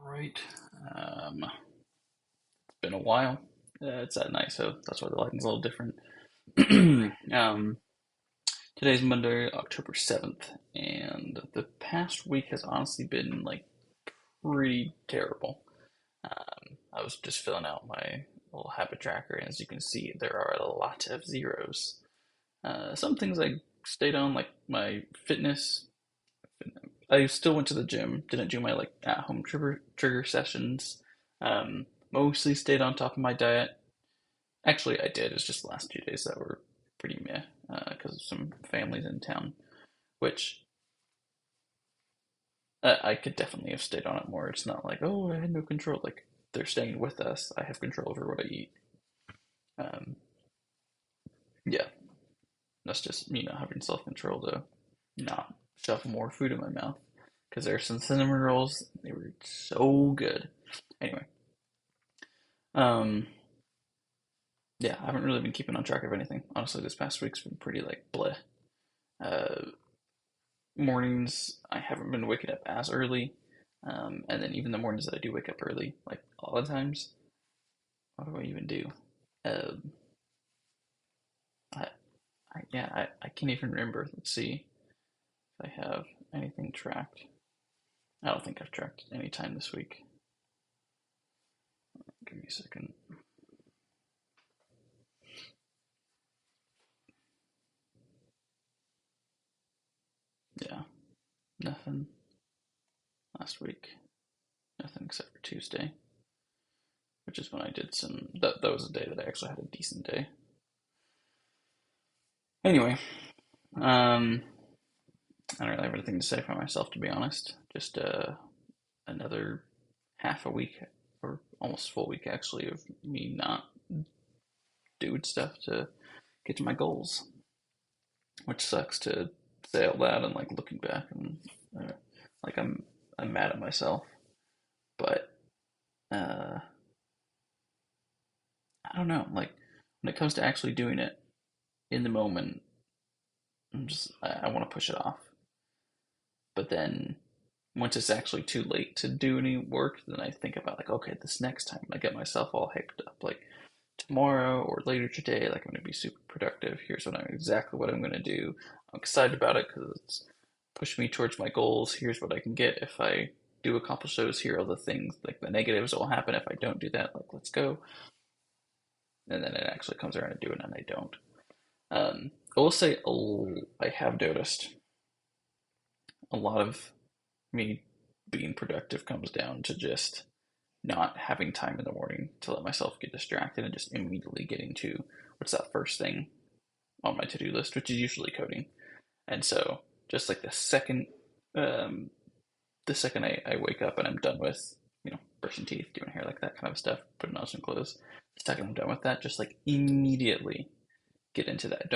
Right. It's been a while. It's at night, so that's why the lighting's a little different. um, Today's Monday, October 7th, and the past week has honestly been like pretty terrible. I was just filling out my little habit tracker, and as you can see, there are a lot of zeros. Some things I stayed on, like my fitness. I still went to the gym, didn't do my like at-home trigger sessions. Mostly stayed on top of my diet. Actually, I did. It's just the last 2 days that were pretty meh because of some families in town, which I could definitely have stayed on it more. It's not like, oh, I had no control. Like, they're staying with us. I have control over what I eat. Um, yeah, that's just me not having self-control to not shove more food in my mouth. Because there's some cinnamon rolls. They were so good. Anyway, um, yeah, I haven't really been keeping on track of anything. Honestly, this past week's been pretty like bleh. Uh, Mornings I haven't been waking up as early, and then even the mornings that I do wake up early, like a lot of times, what do I even do? Um, I, I can't even remember. Let's see if I have anything tracked. I don't think I've tracked any time this week. Give me a second. Yeah, nothing last week. Nothing except for Tuesday, which is when I did some. That was a day that I actually had a decent day. Anyway, um, I don't really have anything to say for myself, to be honest. Just another half a week, or almost full week actually, of me not doing stuff to get to my goals, which sucks to say out loud and like looking back and like I'm mad at myself, but uh, I don't know. Like when it comes to actually doing it in the moment, I want to push it off, but then once it's actually too late to do any work, then I think about like, okay, this next time I get myself all hyped up, like tomorrow or later today, like I'm going to be super productive. Here's exactly what I'm going to do. I'm excited about it because it's pushing me towards my goals. Here's what I can get if I do accomplish those. Here are the things, like the negatives that will happen if I don't do that. Like, let's go. And then it actually comes around to do it, and I don't. I will say, I have noticed a lot of me being productive comes down to just not having time in the morning to let myself get distracted and just immediately getting to what's that first thing on my to-do list, which is usually coding. And so just like um, the second I wake up and I'm done with, brushing teeth, doing hair, like that kind of stuff, putting on some clothes, the second I'm done with that, just like immediately get into that.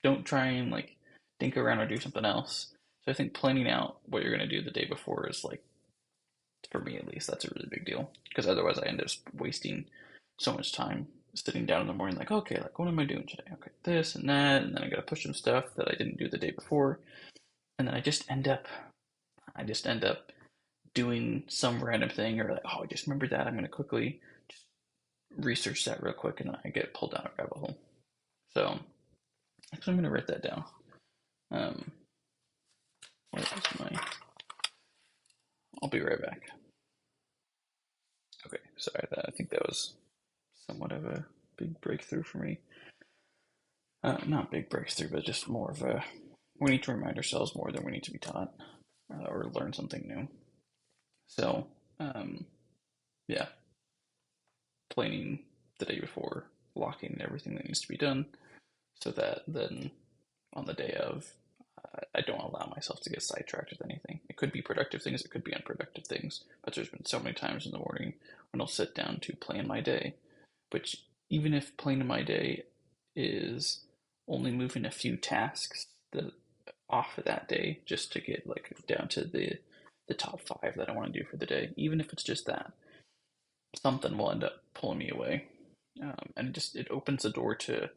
Don't try and like think around or do something else. So I think planning out what you're gonna do the day before is like, for me at least, that's a really big deal. Because otherwise I end up wasting so much time sitting down in the morning, like, okay, like what am I doing today? Okay, this and that, and then I gotta push some stuff that I didn't do the day before. And then I just end up doing some random thing, or like, oh, I just remembered that. I'm gonna quickly just research that real quick, and then I get pulled down a rabbit hole. So actually, I'm gonna write that down. Um, where is my? I'll be right back. Okay, sorry. I think that was somewhat of a big breakthrough for me. Not big breakthrough, but just more of a. We need to remind ourselves more than we need to be taught, or learn something new. So, um, yeah, planning the day before, locking everything that needs to be done, so that then on the day of, I don't allow myself to get sidetracked with anything. It could be productive things, it could be unproductive things, but there's been so many times in the morning when I'll sit down to plan my day, which even if planning my day is only moving a few tasks that off of that day just to get like down to the top five that I want to do for the day, even if it's just that, something will end up pulling me away, and it opens the door to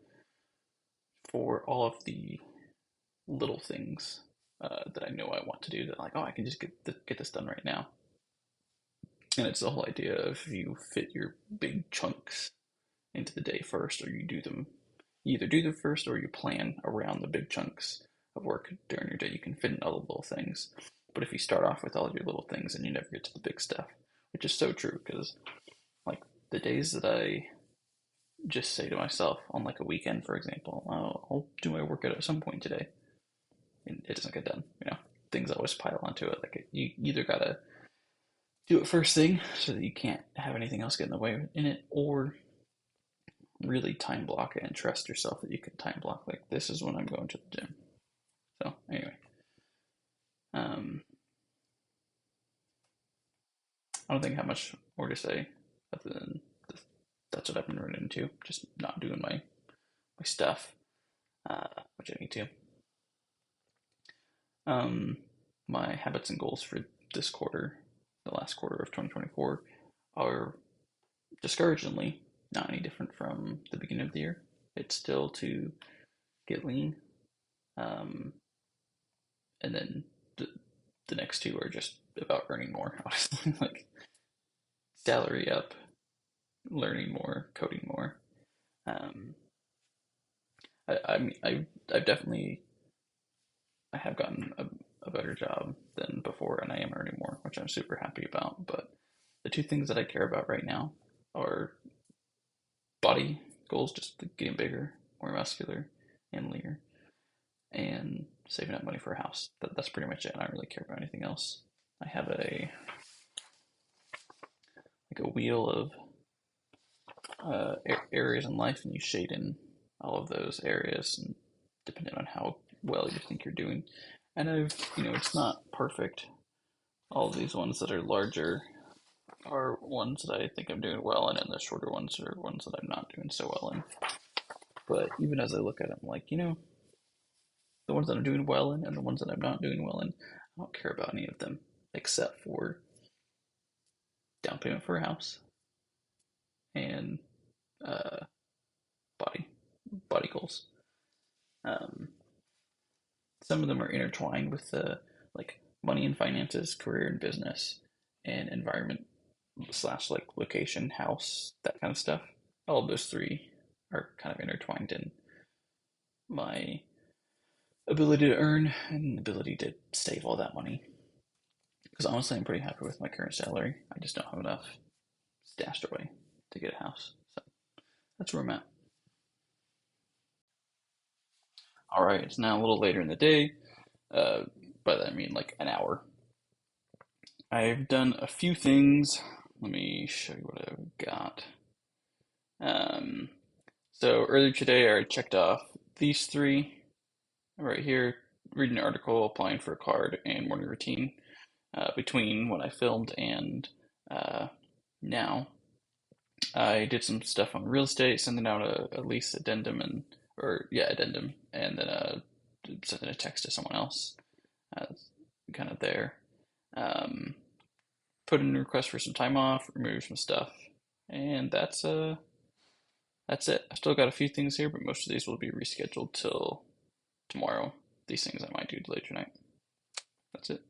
for all of the little things that I know I want to do. That like, oh, I can just get this done right now. And it's the whole idea of you fit your big chunks into the day first, or you either do them first or you plan around the big chunks of work during your day. You can fit in all the little things. But if you start off with all your little things and you never get to the big stuff, which is so true because like the days that I just say to myself on like a weekend, for example, oh, I'll do my workout at some point today, and it doesn't get done. Things always pile onto it. Like you either gotta do it first thing so that you can't have anything else get in the way in it, or really time block it and trust yourself that you can time block. Like this is when I'm going to the gym. So anyway, um, I don't think I have much more to say other than that's what I've been running into. Just not doing my stuff, which I need to. Um, my habits and goals for this quarter, the last quarter of 2024, are discouragingly not any different from the beginning of the year. It's still to get lean, um, and then the next two are just about earning more. Honestly, like salary up, learning more, coding more. Um, I mean, I've definitely I have gotten a better job than before, and I am earning more, which I'm super happy about. But the two things that I care about right now are body goals, just getting bigger, more muscular, and leaner, and saving up money for a house. That's pretty much it. I don't really care about anything else. I have a wheel of areas in life, and you shade in all of those areas, and depending on how well you think you're doing. And it's not perfect. All of these ones that are larger are ones that I think I'm doing well in, and the shorter ones are ones that I'm not doing so well in. But even as I look at them, like, the ones that I'm doing well in and the ones that I'm not doing well in, I don't care about any of them except for down payment for a house and uh, body body goals. Um, some of them are intertwined with like money and finances, career and business, and environment slash like location, house, that kind of stuff. All of those three are kind of intertwined in my ability to earn and ability to save all that money. Because honestly, I'm pretty happy with my current salary. I just don't have enough stashed away to get a house. So that's where I'm at. All right, it's now a little later in the day. Uh, by that I mean like an hour. I've done a few things. Let me show you what I've got. Um, so earlier today, I checked off these three right here: reading an article, applying for a card, and morning routine. Between when I filmed and uh, now, I did some stuff on real estate, sending out a lease addendum addendum, and then sending a text to someone else, uh, kind of there. Um, Put in a request for some time off, remove some stuff, and that's it. I still got a few things here, but most of these will be rescheduled till tomorrow. These things I might do later tonight. That's it.